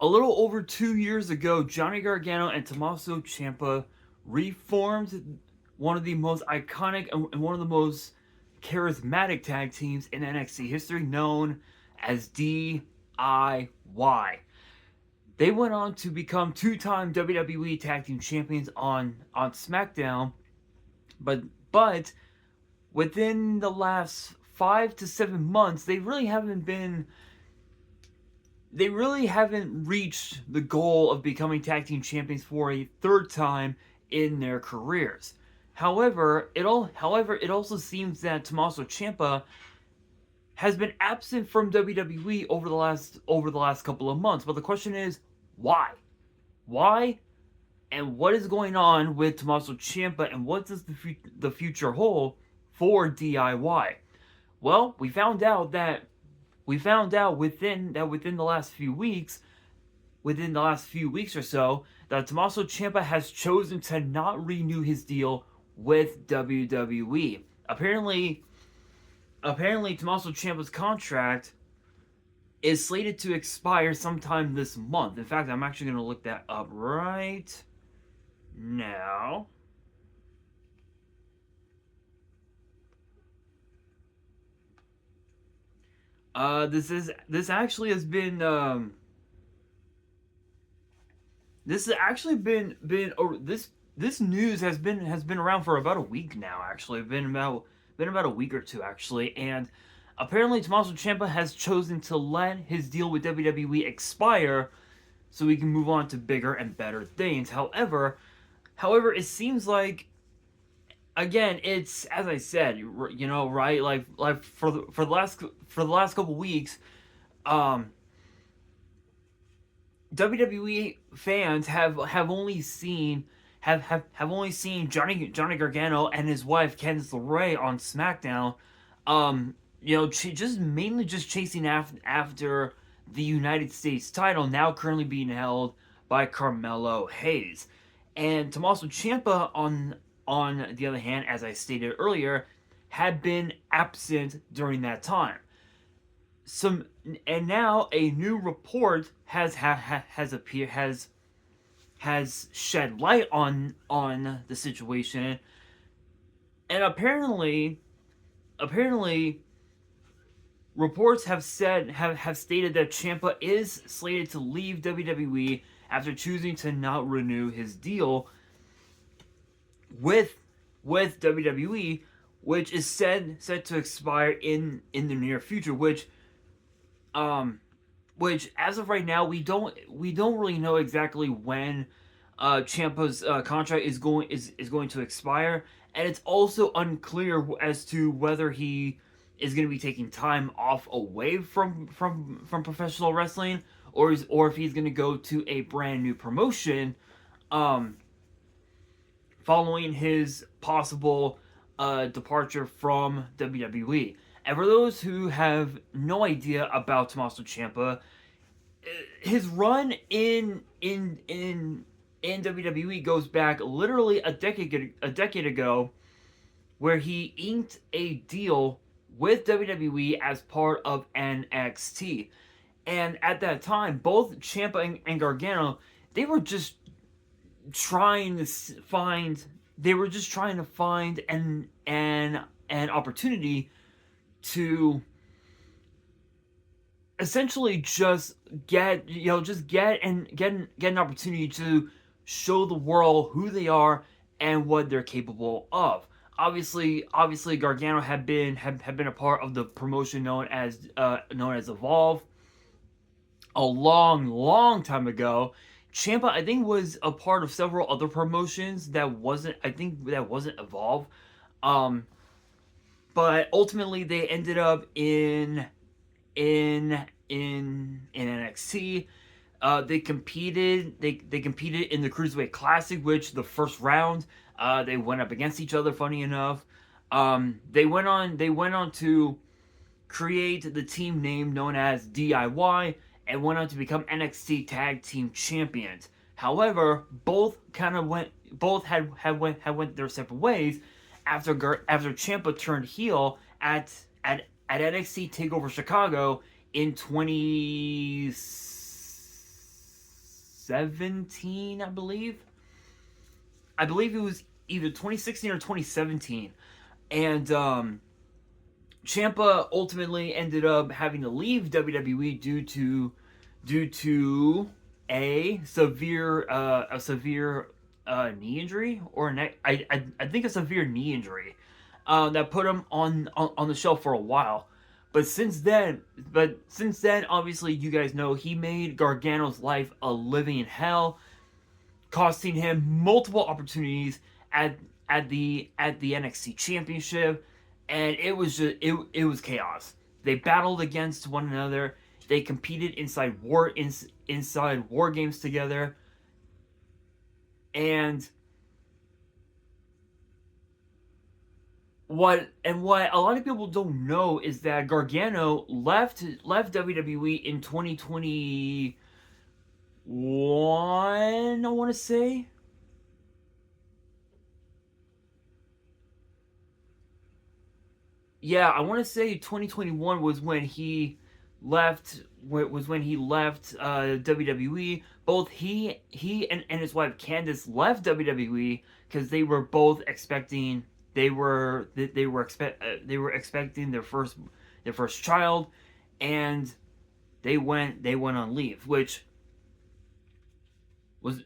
A little over 2 years ago, Johnny Gargano and Tommaso Ciampa reformed one of the most iconic and one of the most charismatic tag teams in NXT history, known as DIY. They went on to become two-time WWE Tag Team Champions on SmackDown, but but within the last 5 to 7 months, they really haven't reached the goal of becoming tag team champions for a third time in their careers. However, it also seems that Tommaso Ciampa has been absent from WWE over the last couple of months. But the question is, why? Why? And what is going on with Tommaso Ciampa, and what does the future hold for DIY? Well, we found out within the last few weeks, or so, that Tommaso Ciampa has chosen to not renew his deal with WWE. Apparently, Tommaso Ciampa's contract is slated to expire sometime this month. In fact, I'm actually going to look that up right now. This actually has been this has actually been or this news has been around for about a week now. Actually, been about a week or two actually, and apparently Tommaso Ciampa has chosen to let his deal with WWE expire so he can move on to bigger and better things. However, it seems like, again, it's, as I said, right? Like for the last couple weeks, um, WWE fans have only seen have only seen Johnny Gargano and his wife Candice LeRae on SmackDown. Just mainly just chasing after the United States title, now currently being held by Carmelo Hayes. And Tommaso Ciampa, on the other hand, as I stated earlier, had been absent during that time. Some and now a new report has appeared has shed light on the situation, and apparently reports have stated that Ciampa is slated to leave WWE after choosing to not renew his deal with WWE, which is set to expire in the near future. Which as of right now we don't really know exactly when Ciampa's contract is going to expire, and it's also unclear as to whether he is going to be taking time off away from professional wrestling, or if he's going to go to a brand new promotion um, following his possible departure from WWE. And for those who have no idea about Tommaso Ciampa, his run in WWE goes back literally a decade ago, where he inked a deal with WWE as part of NXT. And at that time, both Ciampa and Gargano, they were just trying to find an opportunity to essentially just get an opportunity to show the world who they are and what they're capable of. Obviously, Gargano had been a part of the promotion known as Evolve a long time ago. Ciampa, I think, was a part of several other promotions that wasn't Evolve. Um, but ultimately they ended up in NXT. They competed. They competed in the Cruiserweight Classic, which the first round they went up against each other. Funny enough, they went on to create the team name known as DIY, and went on to become NXT Tag Team Champions. However, both went their separate ways after Ciampa turned heel at NXT Takeover Chicago in 2017, I believe. I believe it was either 2016 or 2017. And Ciampa ultimately ended up having to leave WWE due to a severe knee injury or neck. I think a severe knee injury that put him on the shelf for a while. But since then, obviously, you guys know he made Gargano's life a living hell, costing him multiple opportunities at at the NXT Championship, and it was chaos. They battled against one another. They competed inside war games together, and what a lot of people don't know is that Gargano left WWE in 2021. I want to say. Yeah, I want to say 2021 was when he left WWE. Both he and his wife Candice left WWE because they were expecting their first child, and they went on leave, which was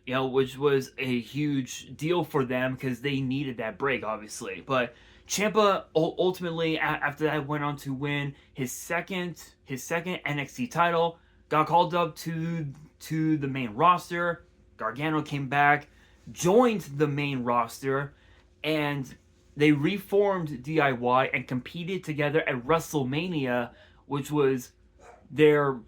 a huge deal for them because they needed that break, obviously. But Ciampa ultimately, after that, went on to win his second NXT title. Got called up to the main roster. Gargano came back, joined the main roster, and they reformed DIY and competed together at WrestleMania, which was their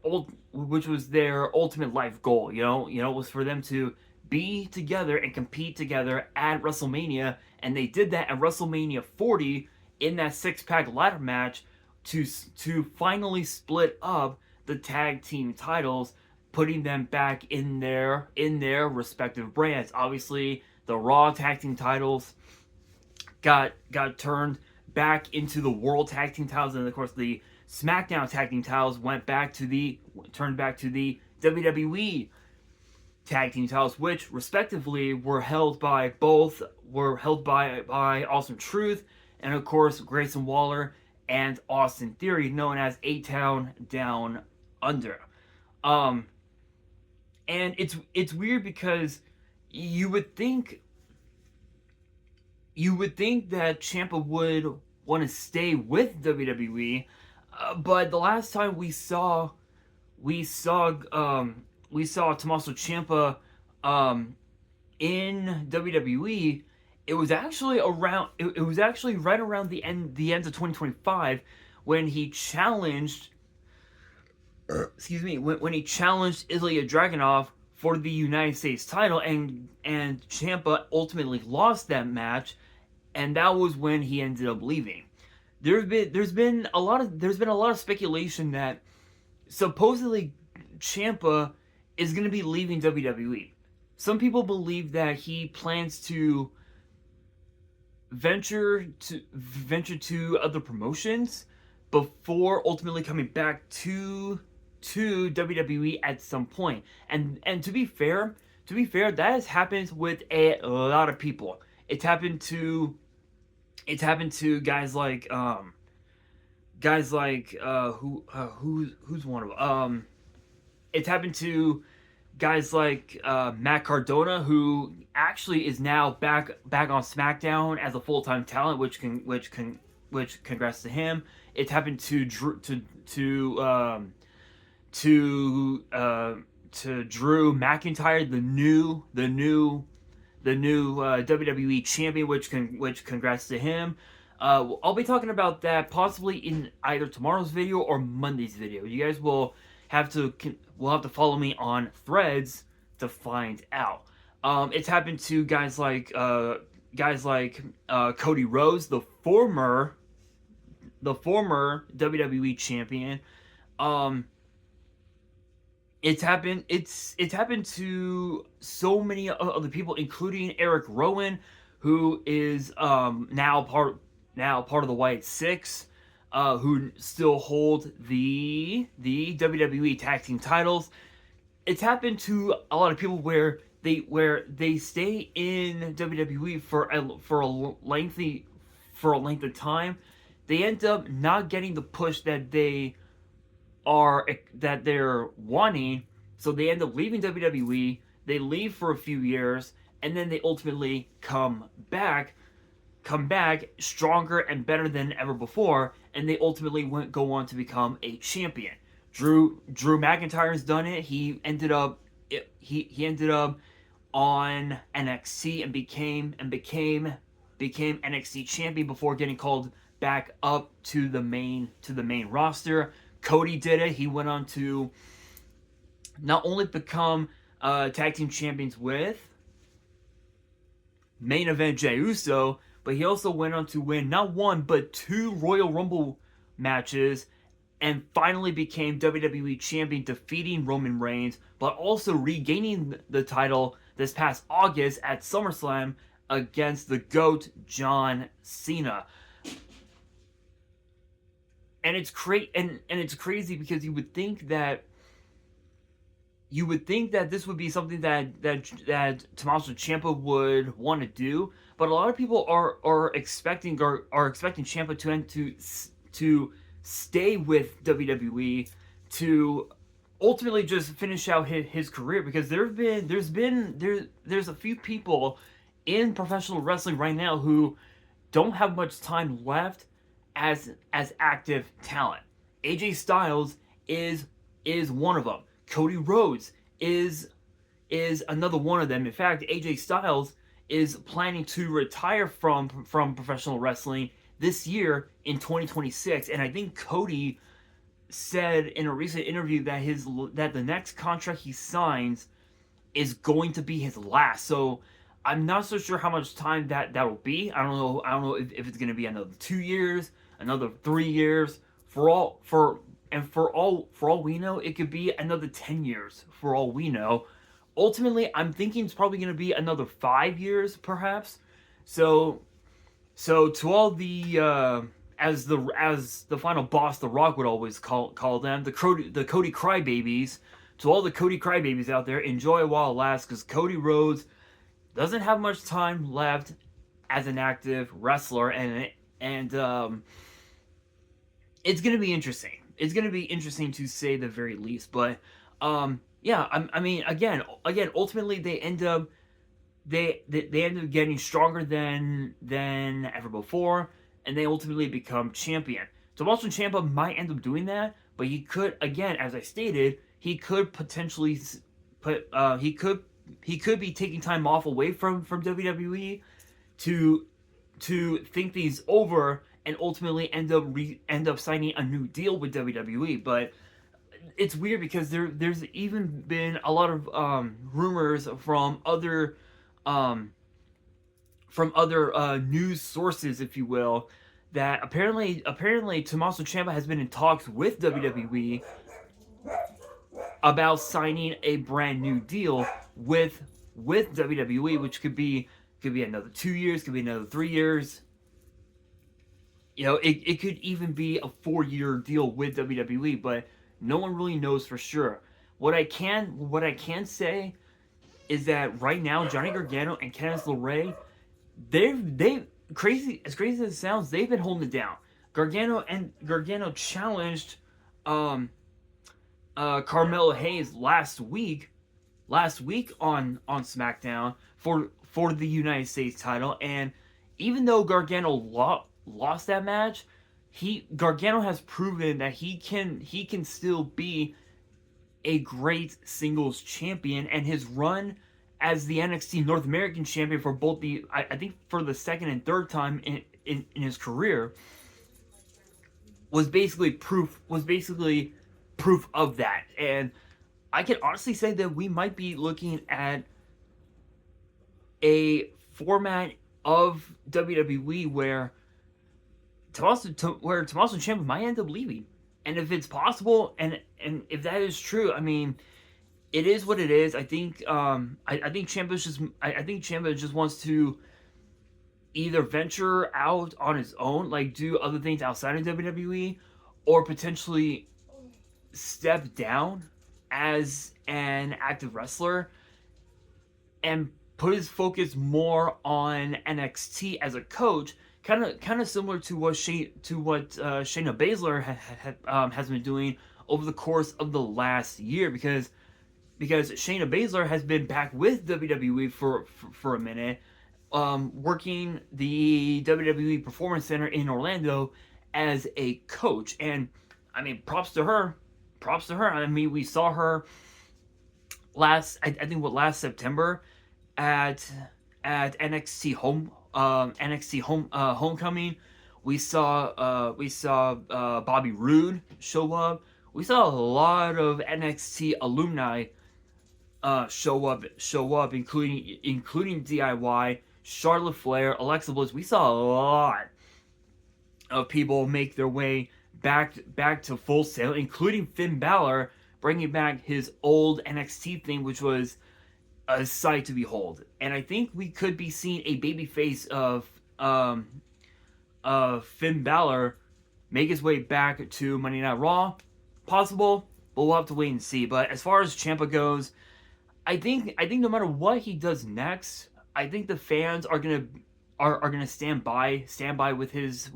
their ultimate life goal. Was for them to be together and compete together at WrestleMania, and they did that at WrestleMania 40 in that six-pack ladder match to finally split up the tag team titles, putting them back in their respective brands. Obviously, the Raw tag team titles got turned back into the World Tag Team titles, and of course the SmackDown Tag Team titles turned back to the WWE Tag Team titles, which respectively were held by Awesome Truth and of course Grayson Waller and Austin Theory, known as A-Town Down Under. Um, and it's weird because you would think that Ciampa would want to stay with WWE, but the last time we saw Tommaso Ciampa in WWE, it was actually right around the end of 2025 when he challenged when he challenged Ilya Dragunov for the United States title, and Ciampa ultimately lost that match, and that was when he ended up leaving. There's been a lot of speculation that supposedly Ciampa is going to be leaving WWE. Some people believe that he plans to venture to other promotions before ultimately coming back to WWE at some point. And to be fair, that has happened with a lot of people. It's happened to who's one of them. It's happened to guys like Matt Cardona, who actually is now back on SmackDown as a full-time talent, which congrats to him. It's happened to Drew McIntyre, the new WWE champion, which congrats to him. I'll be talking about that possibly in either tomorrow's video or Monday's video. You guys will have to follow me on Threads to find out. It's happened to guys like Cody Rhodes, the former WWE champion. It's happened to so many other people, including Eric Rowan, who is now part of the White Six, who still hold the WWE Tag Team titles. it's happened to a lot of people where they stay in WWE for a length of time. They end up not getting the push that they're wanting, so they end up leaving WWE. They leave for a few years, and then they ultimately come back stronger and better than ever before, and they ultimately go on to become a champion. Drew McIntyre's done it. He ended up on NXT and became NXT champion before getting called back up to the main roster. Cody did it. He went on to not only become tag team champions with main event Jey Uso, but he also went on to win not one but two Royal Rumble matches and finally became WWE champion, defeating Roman Reigns, but also regaining the title this past August at SummerSlam against the GOAT John Cena. And it's it's crazy because you would think that this would be something that Tommaso Ciampa would want to do, but a lot of people are expecting Ciampa to stay with WWE to ultimately just finish out his career, because there's a few people in professional wrestling right now who don't have much time left as active talent. AJ Styles is one of them. Cody Rhodes is another one of them. In fact, AJ Styles is planning to retire from professional wrestling this year in 2026, and I think Cody said in a recent interview that the next contract he signs is going to be his last. So I'm not so sure how much time that will be. I don't know if it's going to be another 2 years, another 3 years. For all we know, it could be another 10 years for all we know. Ultimately, I'm thinking it's probably going to be another 5 years, perhaps. So to all the as the final boss, The Rock would always call them, the Cody Crybabies. To all the Cody Crybabies out there, enjoy it while it lasts, because Cody Rhodes doesn't have much time left as an active wrestler, and it's gonna be interesting. It's gonna be interesting to say the very least. But yeah, I mean, again, ultimately they end up getting stronger than ever before, and they ultimately become champion. Tommaso Ciampa might end up doing that, but he could, again, as I stated, he could potentially he could be taking time off away from WWE to think these over and ultimately end up signing a new deal with WWE. But it's weird because there's even been a lot of rumors from other news sources, if you will, that apparently Tommaso Ciampa has been in talks with WWE about signing a brand new deal with WWE, which could be another 2 years, could be another 3 years. You know, it could even be a 4-year deal with WWE, but no one really knows for sure. What I can say is that right now, Johnny Gargano and Candice LeRae, they've crazy as it sounds, they've been holding it down. Gargano challenged Carmelo Hayes last week on SmackDown for the United States title, and even though Gargano lost that match, Gargano has proven that he can still be a great singles champion, and his run as the NXT North American champion for both I think for the second and third time in his career was basically proof of that. And I can honestly say that we might be looking at a format of WWE where Tommaso Ciampa might end up leaving. And if it's possible, and if that is true, I mean, it is what it is. I think I think Ciampa just wants to either venture out on his own, like do other things outside of WWE, or potentially step down as an active wrestler and put his focus more on NXT as a coach, kind of similar to what Shayna Baszler has been doing over the course of the last year, because Shayna Baszler has been back with WWE for a minute, working the WWE Performance Center in Orlando as a coach. And I mean, props to her. Props to her. I mean, we saw her I think last September at NXT Homecoming. We saw Bobby Roode show up. We saw a lot of NXT alumni show up, including DIY, Charlotte Flair, Alexa Bliss. We saw a lot of people make their way back to Full Sail, including Finn Balor, bringing back his old NXT thing, which was a sight to behold. And I think we could be seeing a babyface of Finn Balor make his way back to Monday Night Raw. Possible, but we'll have to wait and see. But as far as Ciampa goes, I think no matter what he does next, I think the fans are gonna stand by with his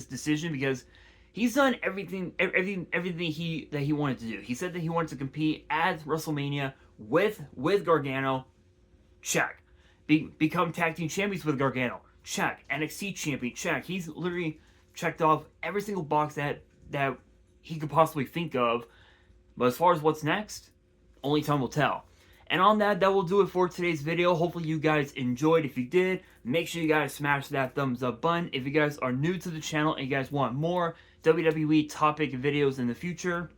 decision, because he's done everything he wanted to do. He said that he wanted to compete at WrestleMania with Gargano. Check. Become tag team champions with Gargano. Check. NXT champion. Check. He's literally checked off every single box that he could possibly think of. But as far as what's next, only time will tell. And on that will do it for today's video. Hopefully you guys enjoyed. If you did, make sure you guys smash that thumbs up button. If you guys are new to the channel and you guys want more WWE topic videos in the future,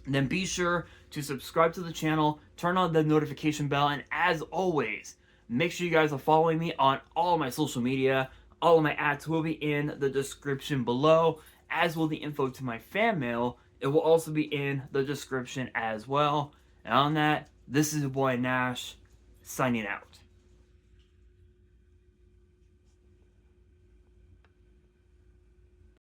then be sure to subscribe to the channel, turn on the notification bell, and as always, make sure you guys are following me on all of my social media. All of my ads will be in the description below, as will the info to my fan mail. It will also be in the description as well. And on that, this is your boy Nash, signing out.